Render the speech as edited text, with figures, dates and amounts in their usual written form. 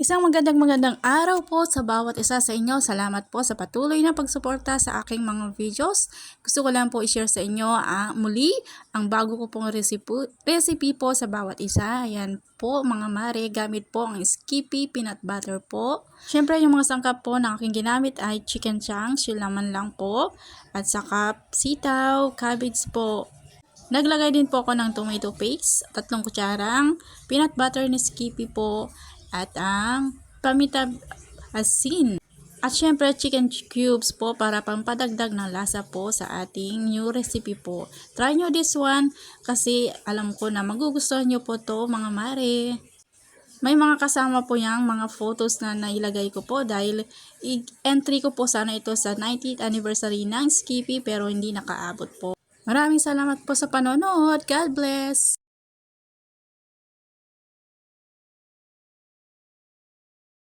Isang magandang araw po sa bawat isa sa inyo. Salamat po sa patuloy na pagsuporta sa aking mga videos. Gusto ko lang po i-share sa inyo muli ang bago ko pong recipe po sa bawat isa. Ayan po mga mare, gamit po ang Skippy peanut butter po. Syempre yung mga sangkap po na aking ginamit ay chicken chunks, laman lang po. At saka sitaw, cabbage po. Naglagay din po ako ng tomato paste, 3 kutsarang peanut butter ni Skippy po, at ang paminta asin. At syempre chicken cubes po para pampadagdag ng lasa po sa ating new recipe po. Try nyo this one kasi alam ko na magugustuhan nyo po to mga mare. May mga kasama po yung mga photos na nailagay ko po dahil entry ko po sana ito sa 90th anniversary ng Skippy pero hindi nakaabot po. Maraming salamat po sa panonood. God bless!